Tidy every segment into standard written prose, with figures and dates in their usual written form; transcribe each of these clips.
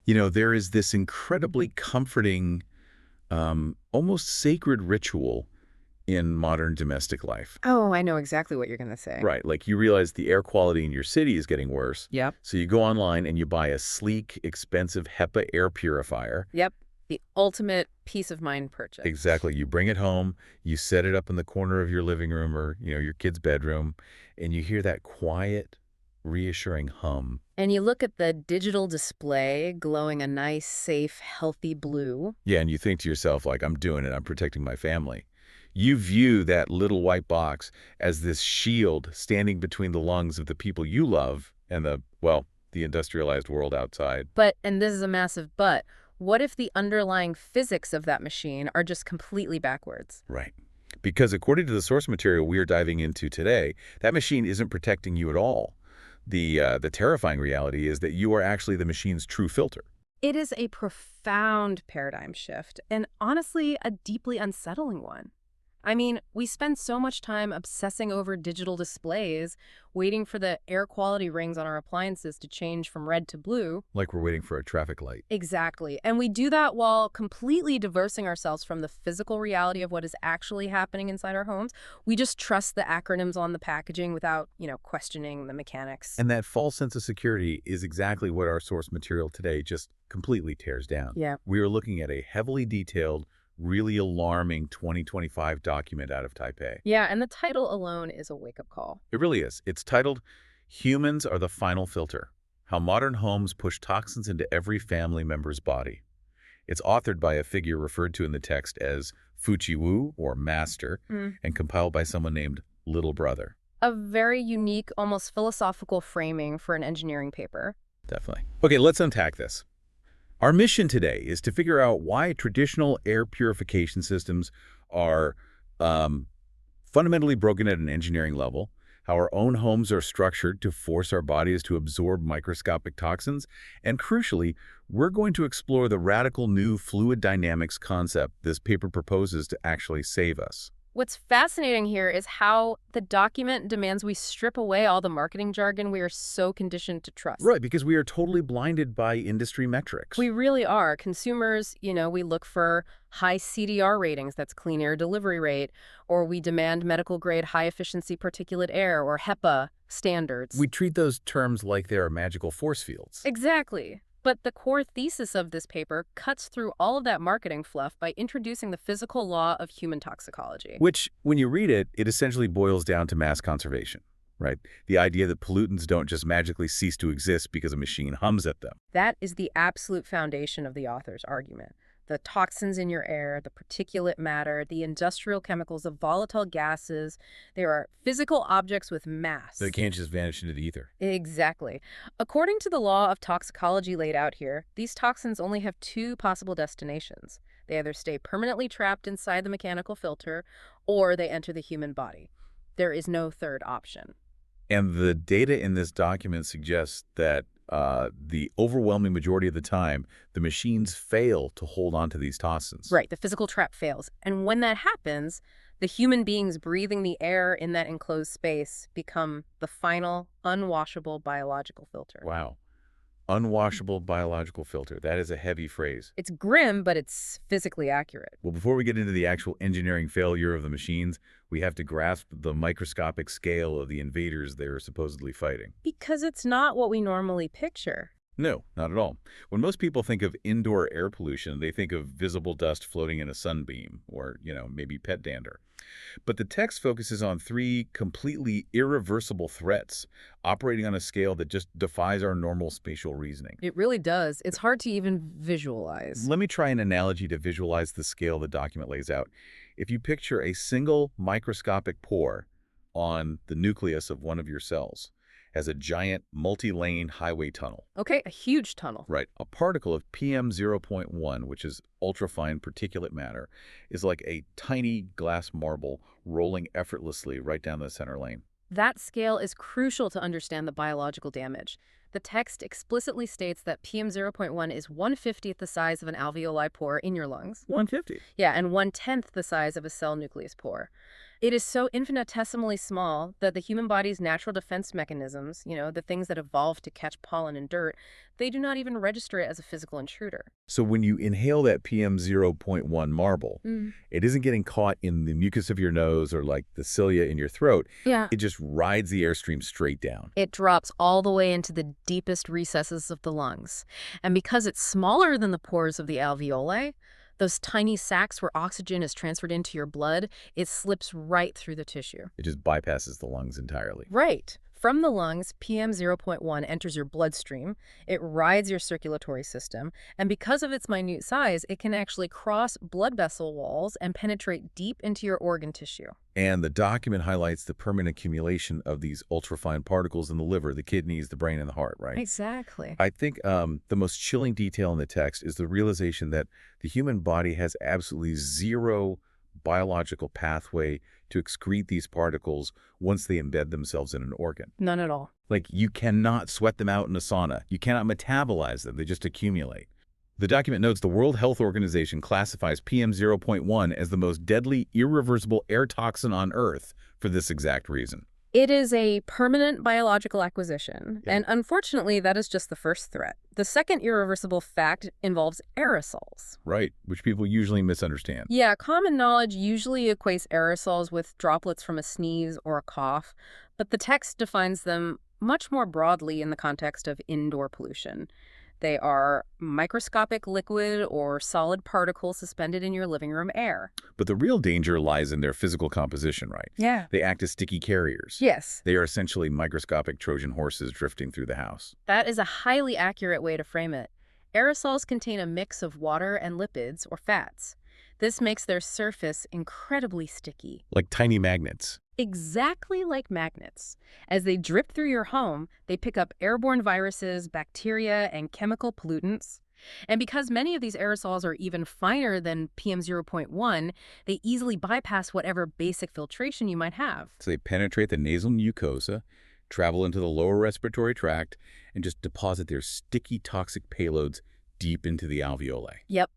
There is this incredibly comforting, almost sacred ritual in modern domestic life. Oh, I know exactly what you're going to say. Right, like you realize the air quality in your city is getting worse. Yep. So you go online and you buy a sleek, expensive HEPA air purifier. Yep. The ultimate peace of mind purchase. Exactly. You bring it home, you set it up in the corner of your living room or, your kid's bedroom, and you hear that quiet, reassuring hum. And you look at the digital display glowing a nice, safe, healthy blue. Yeah, and you think to yourself, like, I'm doing it, I'm protecting my family. You view that little white box as this shield standing between the lungs of the people you love and the industrialized world outside. But, and this is a massive but, what if the underlying physics of that machine are just completely backwards? Right. Because according to the source material we are diving into today, that machine isn't protecting you at all. The terrifying reality is that you are actually the machine's true filter. It is a profound paradigm shift, and honestly, a deeply unsettling one. I mean, we spend so much time obsessing over digital displays, waiting for the air quality rings on our appliances to change from red to blue. Like we're waiting for a traffic light. Exactly. And we do that while completely divorcing ourselves from the physical reality of what is actually happening inside our homes. We just trust the acronyms on the packaging without, questioning the mechanics. And that false sense of security is exactly what our source material today just completely tears down. Yeah. We are looking at a heavily detailed, really alarming 2025 document out of Taipei. Yeah, and the title alone is a wake-up call. It really is. It's titled, Humans Are the Final Filter: How Modern Homes Push Toxins into Every Family Member's Body. It's authored by a figure referred to in the text as Fuchi Wu, or Master, and compiled by someone named Little Brother. A very unique, almost philosophical framing for an engineering paper. Definitely. Okay, let's unpack this. Our mission today is to figure out why traditional air purification systems are fundamentally broken at an engineering level, how our own homes are structured to force our bodies to absorb microscopic toxins, and crucially, we're going to explore the radical new fluid dynamics concept this paper proposes to actually save us. What's fascinating here is how the document demands we strip away all the marketing jargon we are so conditioned to trust. Right, because we are totally blinded by industry metrics. We really are. Consumers, we look for high CDR ratings, that's clean air delivery rate, or we demand medical-grade high-efficiency particulate air, or HEPA standards. We treat those terms like they are magical force fields. Exactly. But the core thesis of this paper cuts through all of that marketing fluff by introducing the physical law of human toxicology. Which, when you read it, it essentially boils down to mass conservation, right? The idea that pollutants don't just magically cease to exist because a machine hums at them. That is the absolute foundation of the author's argument. The toxins in your air, the particulate matter, the industrial chemicals, the volatile gases, they are physical objects with mass. They can't just vanish into the ether. Exactly. According to the law of toxicology laid out here, these toxins only have two possible destinations. They either stay permanently trapped inside the mechanical filter, or they enter the human body. There is no third option. And the data in this document suggests that the overwhelming majority of the time, the machines fail to hold on to these toxins. Right, the physical trap fails. And when that happens, the human beings breathing the air in that enclosed space become the final, unwashable biological filter. Wow. Unwashable biological filter. That is a heavy phrase. It's grim, but it's physically accurate. Well, before we get into the actual engineering failure of the machines, we have to grasp the microscopic scale of the invaders they're supposedly fighting. Because it's not what we normally picture. No, not at all. When most people think of indoor air pollution, they think of visible dust floating in a sunbeam or, maybe pet dander. But the text focuses on three completely irreversible threats operating on a scale that just defies our normal spatial reasoning. It really does. It's hard to even visualize. Let me try an analogy to visualize the scale the document lays out. If you picture a single microscopic pore on the nucleus of one of your cells as a giant multi-lane highway tunnel. Okay, a huge tunnel. Right. A particle of PM 0.1, which is ultrafine particulate matter, is like a tiny glass marble rolling effortlessly right down the center lane. That scale is crucial to understand the biological damage. The text explicitly states that PM 0.1 is 1/50th the size of an alveoli pore in your lungs. 150. Yeah, and 1/10th the size of a cell nucleus pore. It is so infinitesimally small that the human body's natural defense mechanisms, the things that evolved to catch pollen and dirt, they do not even register it as a physical intruder. So when you inhale that PM 0.1 marble, it isn't getting caught in the mucus of your nose or like the cilia in your throat. Yeah. It just rides the airstream straight down. It drops all the way into the deepest recesses of the lungs. And because it's smaller than the pores of the alveoli, those tiny sacs where oxygen is transferred into your blood, it slips right through the tissue. It just bypasses the lungs entirely. Right. From the lungs, PM 0.1 enters your bloodstream, it rides your circulatory system, and because of its minute size, it can actually cross blood vessel walls and penetrate deep into your organ tissue. And the document highlights the permanent accumulation of these ultrafine particles in the liver, the kidneys, the brain, and the heart, right? Exactly. I think the most chilling detail in the text is the realization that the human body has absolutely zero biological pathway to excrete these particles once they embed themselves in an organ. None at all. Like, you cannot sweat them out in a sauna. You cannot metabolize them. They just accumulate. The document notes the World Health Organization classifies PM 0.1 as the most deadly, irreversible air toxin on Earth for this exact reason. It is a permanent biological acquisition, Yeah. and unfortunately, that is just the first threat. The second irreversible fact involves aerosols. Right, which people usually misunderstand. Yeah, common knowledge usually equates aerosols with droplets from a sneeze or a cough, but the text defines them much more broadly in the context of indoor pollution. They are microscopic liquid or solid particles suspended in your living room air. But the real danger lies in their physical composition, right? Yeah. They act as sticky carriers. Yes, They are essentially microscopic Trojan horses drifting through the house. that is a highly accurate way to frame it. Aerosols contain a mix of water and lipids, or fats. This makes their surface incredibly sticky. Like tiny magnets. Exactly like magnets. As they drip through your home, they pick up airborne viruses, bacteria, and chemical pollutants. And because many of these aerosols are even finer than PM 0.1, they easily bypass whatever basic filtration you might have. So they penetrate the nasal mucosa, travel into the lower respiratory tract, and just deposit their sticky toxic payloads deep into the alveoli. Yep.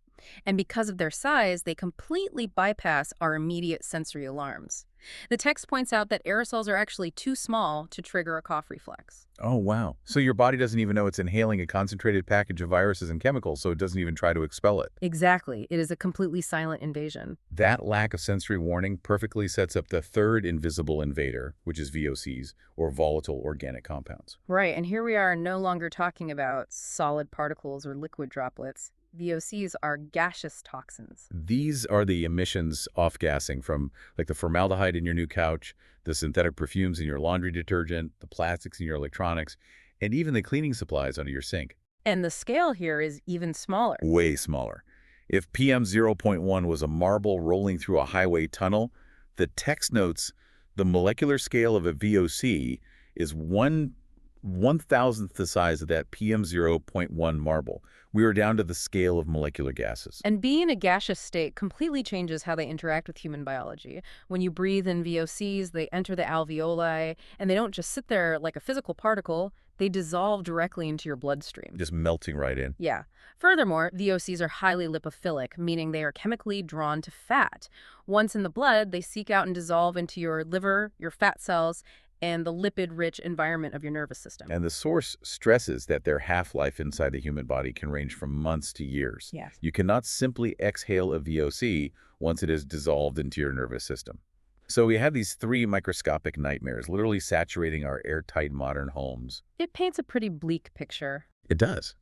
And because of their size, they completely bypass our immediate sensory alarms. The text points out that aerosols are actually too small to trigger a cough reflex. Oh, wow. So your body doesn't even know it's inhaling a concentrated package of viruses and chemicals, so it doesn't even try to expel it. Exactly. It is a completely silent invasion. That lack of sensory warning perfectly sets up the third invisible invader, which is VOCs, or volatile organic compounds. Right, and here we are no longer talking about solid particles or liquid droplets. VOCs are gaseous toxins. These are the emissions off-gassing from like the formaldehyde in your new couch, the synthetic perfumes in your laundry detergent, the plastics in your electronics, and even the cleaning supplies under your sink. And the scale here is even smaller. Way smaller. If PM 0.1 was a marble rolling through a highway tunnel, the text notes the molecular scale of a VOC is 1/1000th the size of that PM 0.1 marble. We are down to the scale of molecular gases. And being in a gaseous state completely changes how they interact with human biology. When you breathe in VOCs, they enter the alveoli, and they don't just sit there like a physical particle, they dissolve directly into your bloodstream. Just melting right in. Yeah. Furthermore, VOCs are highly lipophilic, meaning they are chemically drawn to fat. Once in the blood, they seek out and dissolve into your liver, your fat cells, and the lipid-rich environment of your nervous system. And the source stresses that their half-life inside the human body can range from months to years. Yes. You cannot simply exhale a VOC once it is dissolved into your nervous system. So we have these three microscopic nightmares, literally saturating our airtight modern homes. It paints a pretty bleak picture. It does.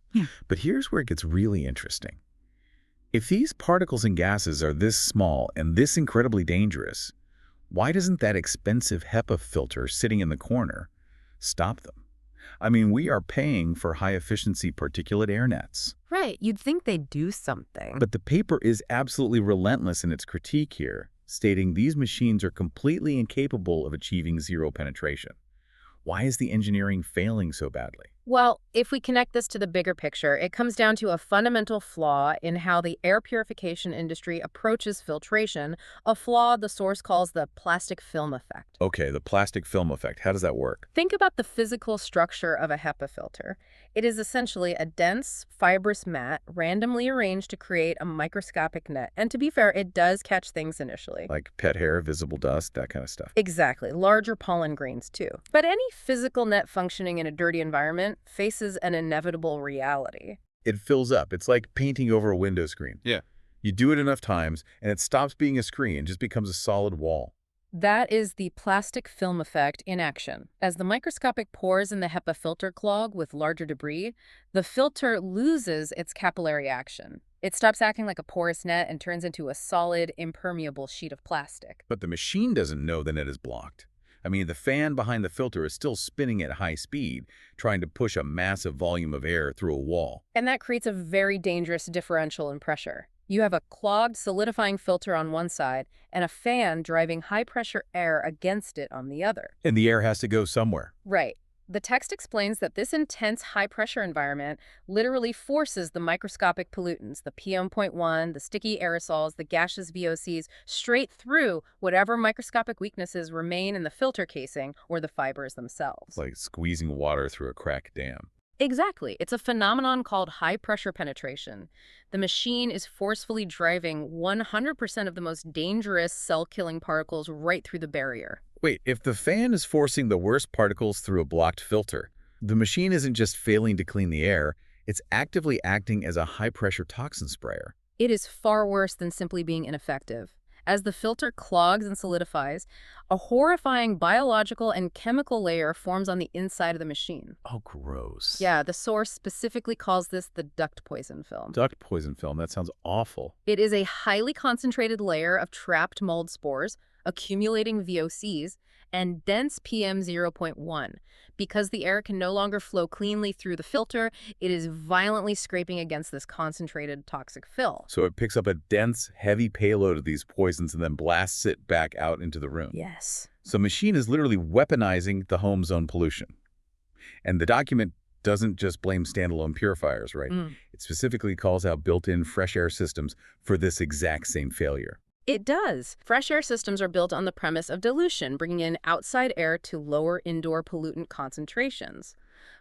But here's where it gets really interesting. If these particles and gases are this small and this incredibly dangerous, why doesn't that expensive HEPA filter sitting in the corner stop them? I mean, we are paying for high-efficiency particulate air nets. Right, you'd think they'd do something. But the paper is absolutely relentless in its critique here, stating these machines are completely incapable of achieving zero penetration. Why is the engineering failing so badly? Well, if we connect this to the bigger picture, it comes down to a fundamental flaw in how the air purification industry approaches filtration, a flaw the source calls the plastic film effect. Okay, the plastic film effect. How does that work? Think about the physical structure of a HEPA filter. It is essentially a dense, fibrous mat randomly arranged to create a microscopic net. And to be fair, it does catch things initially. Like pet hair, visible dust, that kind of stuff. Exactly, larger pollen grains too. But any physical net functioning in a dirty environment faces an inevitable reality. It fills up. It's like painting over a window screen. Yeah. You do it enough times, and it stops being a screen and just becomes a solid wall. That is the plastic film effect in action. As the microscopic pores in the HEPA filter clog with larger debris, the filter loses its capillary action. It stops acting like a porous net and turns into a solid, impermeable sheet of plastic. But the machine doesn't know the net is blocked. I mean, the fan behind the filter is still spinning at high speed, trying to push a massive volume of air through a wall. And that creates a very dangerous differential in pressure. You have a clogged, solidifying filter on one side and a fan driving high-pressure air against it on the other. And the air has to go somewhere. Right. The text explains that this intense high-pressure environment literally forces the microscopic pollutants, the PM.1, the sticky aerosols, the gaseous VOCs, straight through whatever microscopic weaknesses remain in the filter casing or the fibers themselves. It's like squeezing water through a cracked dam. Exactly. It's a phenomenon called high-pressure penetration. The machine is forcefully driving 100% of the most dangerous cell-killing particles right through the barrier. Wait, if the fan is forcing the worst particles through a blocked filter, the machine isn't just failing to clean the air, it's actively acting as a high-pressure toxin sprayer. It is far worse than simply being ineffective. As the filter clogs and solidifies, a horrifying biological and chemical layer forms on the inside of the machine. Oh, gross. Yeah, the source specifically calls this the duct poison film. Duct poison film, that sounds awful. It is a highly concentrated layer of trapped mold spores, accumulating VOCs, and dense PM0.1. Because the air can no longer flow cleanly through the filter, it is violently scraping against this concentrated toxic film. So it picks up a dense, heavy payload of these poisons and then blasts it back out into the room. Yes. So machine is literally weaponizing the home zone pollution. And the document doesn't just blame standalone purifiers, right? It specifically calls out built-in fresh air systems for this exact same failure. It does. Fresh air systems are built on the premise of dilution, bringing in outside air to lower indoor pollutant concentrations.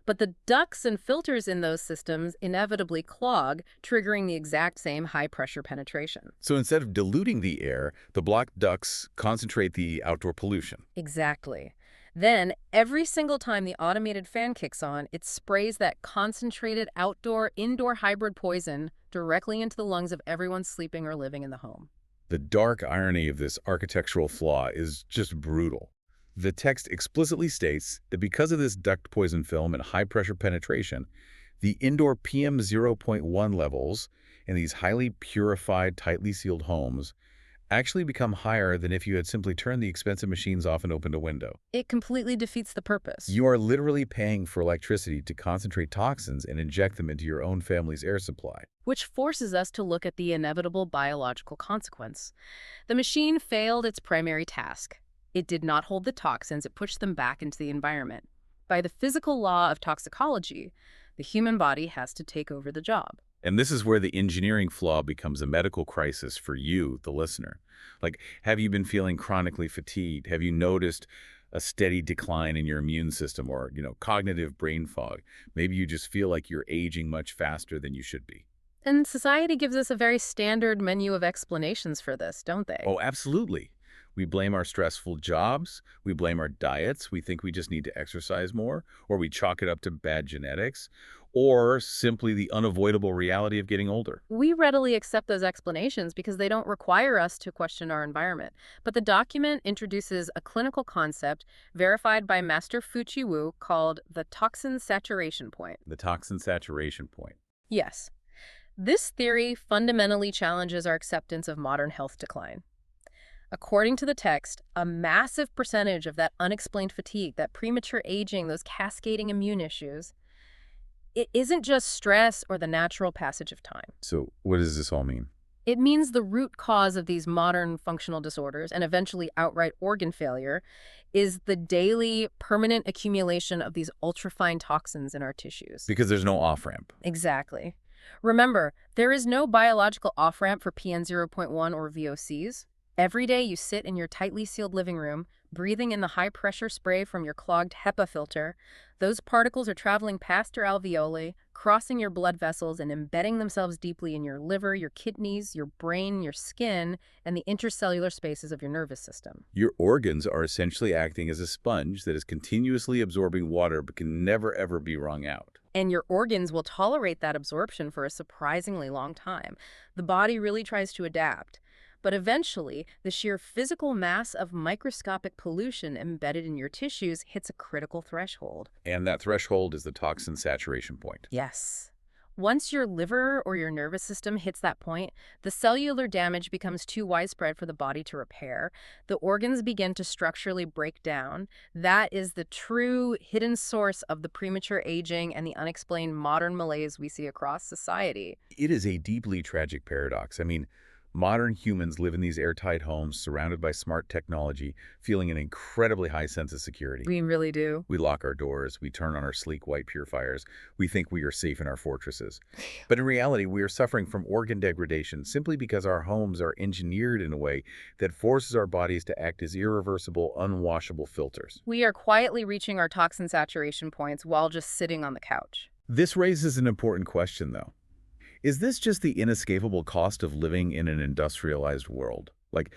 But the ducts and filters in those systems inevitably clog, triggering the exact same high-pressure penetration. So instead of diluting the air, the blocked ducts concentrate the outdoor pollution. Exactly. Then, every single time the automated fan kicks on, it sprays that concentrated outdoor-indoor hybrid poison directly into the lungs of everyone sleeping or living in the home. The dark irony of this architectural flaw is just brutal. The text explicitly states that because of this duct poison film and high-pressure penetration, the indoor PM0.1 levels in these highly purified, tightly sealed homes actually become higher than if you had simply turned the expensive machines off and opened a window. It completely defeats the purpose. You are literally paying for electricity to concentrate toxins and inject them into your own family's air supply. Which forces us to look at the inevitable biological consequence. The machine failed its primary task. It did not hold the toxins, it pushed them back into the environment. By the physical law of toxicology, the human body has to take over the job. And this is where the engineering flaw becomes a medical crisis for you, the listener. Like, have you been feeling chronically fatigued? Have you noticed a steady decline in your immune system or, cognitive brain fog? Maybe you just feel like you're aging much faster than you should be. And society gives us a very standard menu of explanations for this, don't they? Oh, absolutely. We blame our stressful jobs, we blame our diets, we think we just need to exercise more, or we chalk it up to bad genetics, or simply the unavoidable reality of getting older. We readily accept those explanations because they don't require us to question our environment. But the document introduces a clinical concept verified by Master Fuchi Wu called the toxin saturation point. The toxin saturation point. Yes. This theory fundamentally challenges our acceptance of modern health decline. According to the text, a massive percentage of that unexplained fatigue, that premature aging, those cascading immune issues, it isn't just stress or the natural passage of time. So what does this all mean? It means the root cause of these modern functional disorders and eventually outright organ failure is the daily permanent accumulation of these ultrafine toxins in our tissues. Because there's no off-ramp. Exactly. Remember, there is no biological off-ramp for PN 0.1 or VOCs. Every day you sit in your tightly sealed living room, breathing in the high-pressure spray from your clogged HEPA filter. Those particles are traveling past your alveoli, crossing your blood vessels and embedding themselves deeply in your liver, your kidneys, your brain, your skin, and the intercellular spaces of your nervous system. Your organs are essentially acting as a sponge that is continuously absorbing water but can never, ever be wrung out. And your organs will tolerate that absorption for a surprisingly long time. The body really tries to adapt. But eventually, the sheer physical mass of microscopic pollution embedded in your tissues hits a critical threshold. And that threshold is the toxin saturation point. Yes. Once your liver or your nervous system hits that point, the cellular damage becomes too widespread for the body to repair. The organs begin to structurally break down. That is the true hidden source of the premature aging and the unexplained modern malaise we see across society. It is a deeply tragic paradox. I mean, modern humans live in these airtight homes surrounded by smart technology, feeling an incredibly high sense of security. We really do. We lock our doors, we turn on our sleek white purifiers, we think we are safe in our fortresses. But in reality, we are suffering from organ degradation simply because our homes are engineered in a way that forces our bodies to act as irreversible, unwashable filters. We are quietly reaching our toxin saturation points while just sitting on the couch. This raises an important question, though. Is this just the inescapable cost of living in an industrialized world? Like,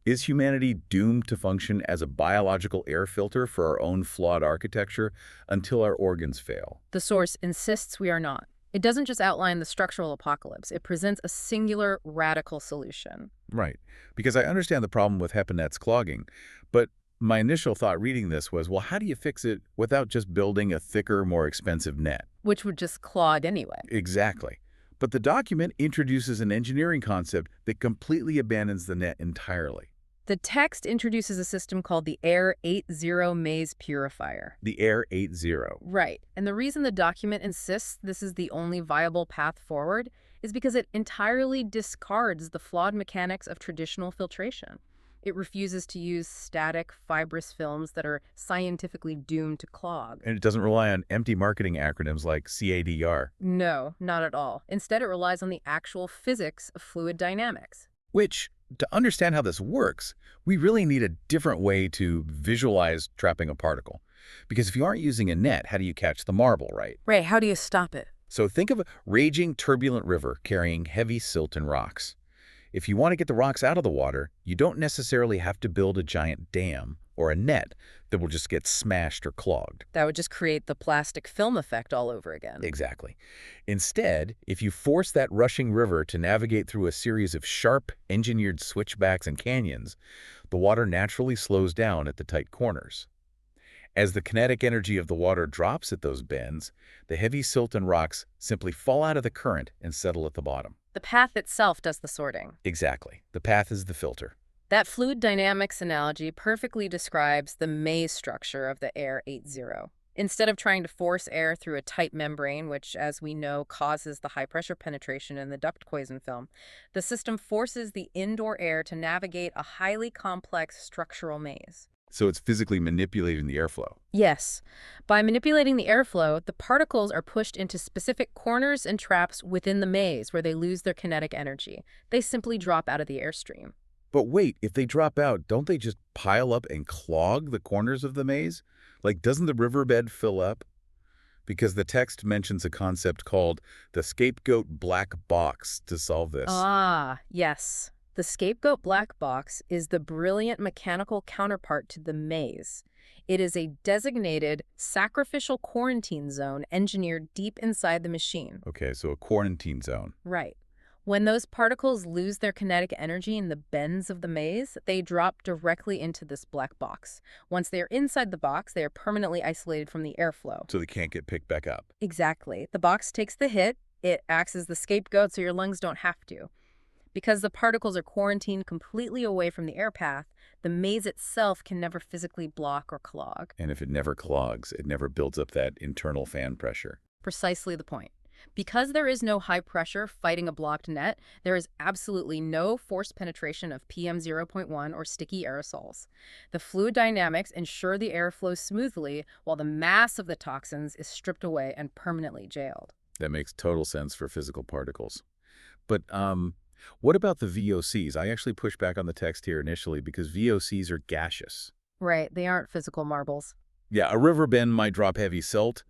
is humanity doomed to function as a biological air filter for our own flawed architecture until our organs fail? The source insists we are not. It doesn't just outline the structural apocalypse. It presents a singular, radical solution. Right. Because I understand the problem with HEPA nets clogging, but my initial thought reading this was, well, how do you fix it without just building a thicker, more expensive net? Which would just clog anyway. Exactly. But the document introduces an engineering concept that completely abandons the net entirely. The text introduces a system called the Air 80 Maze Purifier. The Air 80. Right. And the reason the document insists this is the only viable path forward is because it entirely discards the flawed mechanics of traditional filtration. It refuses to use static, fibrous films that are scientifically doomed to clog. And it doesn't rely on empty marketing acronyms like CADR. No, not at all. Instead, it relies on the actual physics of fluid dynamics. Which, to understand how this works, we really need a different way to visualize trapping a particle. Because if you aren't using a net, how do you catch the marble, right? Right, how do you stop it? So think of a raging, turbulent river carrying heavy silt and rocks. If you want to get the rocks out of the water, you don't necessarily have to build a giant dam or a net that will just get smashed or clogged. That would just create the plastic film effect all over again. Exactly. Instead, if you force that rushing river to navigate through a series of sharp, engineered switchbacks and canyons, the water naturally slows down at the tight corners. As the kinetic energy of the water drops at those bends, the heavy silt and rocks simply fall out of the current and settle at the bottom. The path itself does the sorting. Exactly. The path is the filter. That fluid dynamics analogy perfectly describes the maze structure of the Air 80. Instead of trying to force air through a tight membrane, which, as we know, causes the high-pressure penetration in the duct poison film, the system forces the indoor air to navigate a highly complex structural maze. So it's physically manipulating the airflow. Yes. By manipulating the airflow, the particles are pushed into specific corners and traps within the maze where they lose their kinetic energy. They simply drop out of the airstream. But wait, if they drop out, don't they just pile up and clog the corners of the maze? Like, doesn't the riverbed fill up? Because the text mentions a concept called the scapegoat black box to solve this. Ah, yes. The scapegoat black box is the brilliant mechanical counterpart to the maze. It is a designated sacrificial quarantine zone engineered deep inside the machine. Okay, so a quarantine zone. Right. When those particles lose their kinetic energy in the bends of the maze, they drop directly into this black box. Once they are inside the box, they are permanently isolated from the airflow. So they can't get picked back up. Exactly. The box takes the hit. It acts as the scapegoat so your lungs don't have to. Because the particles are quarantined completely away from the air path, the maze itself can never physically block or clog. And if it never clogs, it never builds up that internal fan pressure. Precisely the point. Because there is no high pressure fighting a blocked net, there is absolutely no forced penetration of PM 0.1 or sticky aerosols. The fluid dynamics ensure the air flows smoothly while the mass of the toxins is stripped away and permanently jailed. That makes total sense for physical particles. But what about the VOCs? I actually pushed back on the text here initially because VOCs are gaseous. Right, they aren't physical marbles. Yeah, a river bend might drop heavy silt,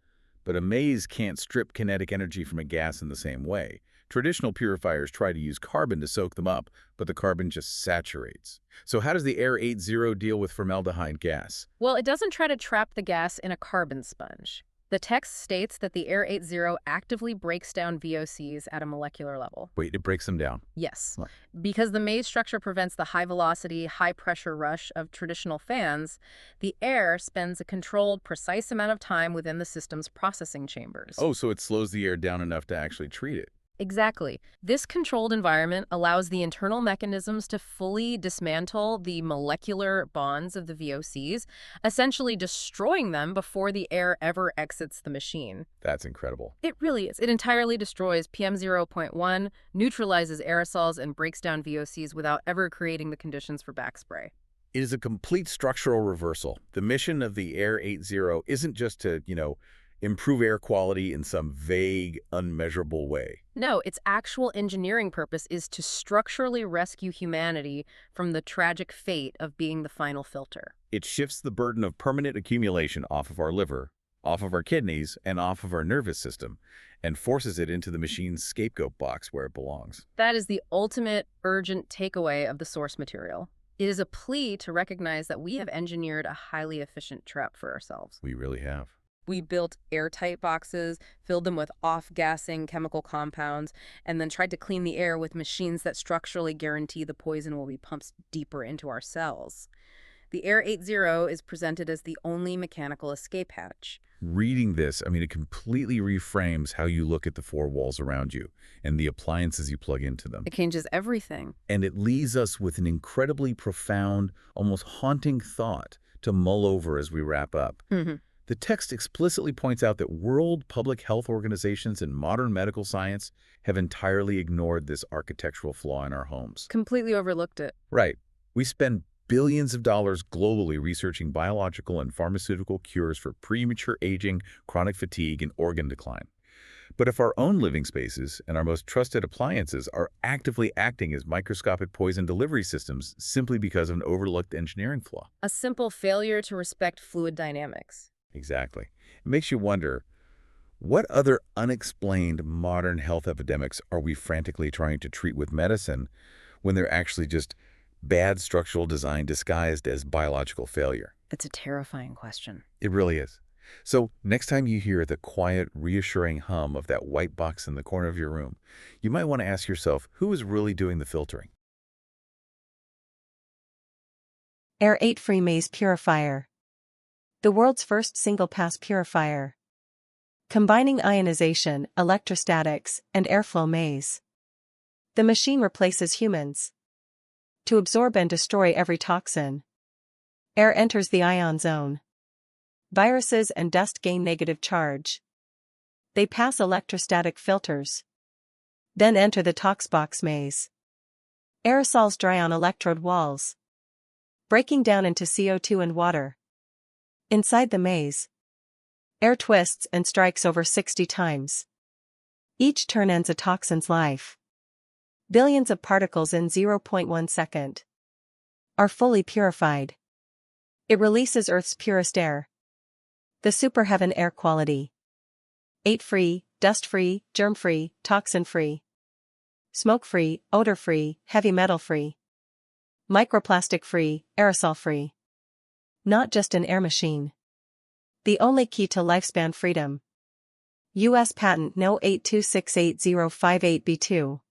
but a maze can't strip kinetic energy from a gas in the same way. Traditional purifiers try to use carbon to soak them up, but the carbon just saturates. So how does the Air 80 deal with formaldehyde gas? Well, it doesn't try to trap the gas in a carbon sponge. The text states that the Air 80 actively breaks down VOCs at a molecular level. Wait, it breaks them down. Yes, What? because the maze structure prevents the high-velocity, high-pressure rush of traditional fans, the air spends a controlled, precise amount of time within the system's processing chambers. Oh, so it slows the air down enough to actually treat it. Exactly. This controlled environment allows the internal mechanisms to fully dismantle the molecular bonds of the VOCs, essentially destroying them before the air ever exits the machine. That's incredible. It really is. It entirely destroys PM 0.1, neutralizes aerosols, and breaks down VOCs without ever creating the conditions for backspray. It is a complete structural reversal. The mission of the Air 80 isn't just to, improve air quality in some vague, unmeasurable way. No, its actual engineering purpose is to structurally rescue humanity from the tragic fate of being the final filter. It shifts the burden of permanent accumulation off of our liver, off of our kidneys, and off of our nervous system, and forces it into the machine's scapegoat box where it belongs. That is the ultimate urgent takeaway of the source material. It is a plea to recognize that we have engineered a highly efficient trap for ourselves. We really have. We built airtight boxes, filled them with off-gassing chemical compounds, and then tried to clean the air with machines that structurally guarantee the poison will be pumped deeper into our cells. The Air 80 is presented as the only mechanical escape hatch. Reading this, it completely reframes how you look at the four walls around you and the appliances you plug into them. It changes everything. And it leaves us with an incredibly profound, almost haunting thought to mull over as we wrap up. The text explicitly points out that world public health organizations and modern medical science have entirely ignored this architectural flaw in our homes. Completely overlooked it. Right. We spend billions of dollars globally researching biological and pharmaceutical cures for premature aging, chronic fatigue, and organ decline. But if our own living spaces and our most trusted appliances are actively acting as microscopic poison delivery systems simply because of an overlooked engineering flaw. A simple failure to respect fluid dynamics. Exactly. It makes you wonder, what other unexplained modern health epidemics are we frantically trying to treat with medicine when they're actually just bad structural design disguised as biological failure? It's a terrifying question. It really is. So next time you hear the quiet, reassuring hum of that white box in the corner of your room, you might want to ask yourself, who is really doing the filtering? Air 8 Free Maze Purifier. The world's first single-pass purifier. Combining ionization, electrostatics, and airflow maze. The machine replaces humans. To absorb and destroy every toxin. Air enters the ion zone. Viruses and dust gain negative charge. They pass electrostatic filters. Then enter the toxbox maze. Aerosols dry on electrode walls, breaking down into CO2 and water. Inside the maze, air twists and strikes over 60 times. Each turn ends a toxin's life. Billions of particles in 0.1 second are fully purified. It releases Earth's purest air. The superheaven air quality. 8-free, dust-free, germ-free, toxin-free. Smoke-free, odor-free, heavy metal-free. Microplastic-free, aerosol-free. Not just an air machine. The only key to lifespan freedom. U.S. Patent No. 8268058B2.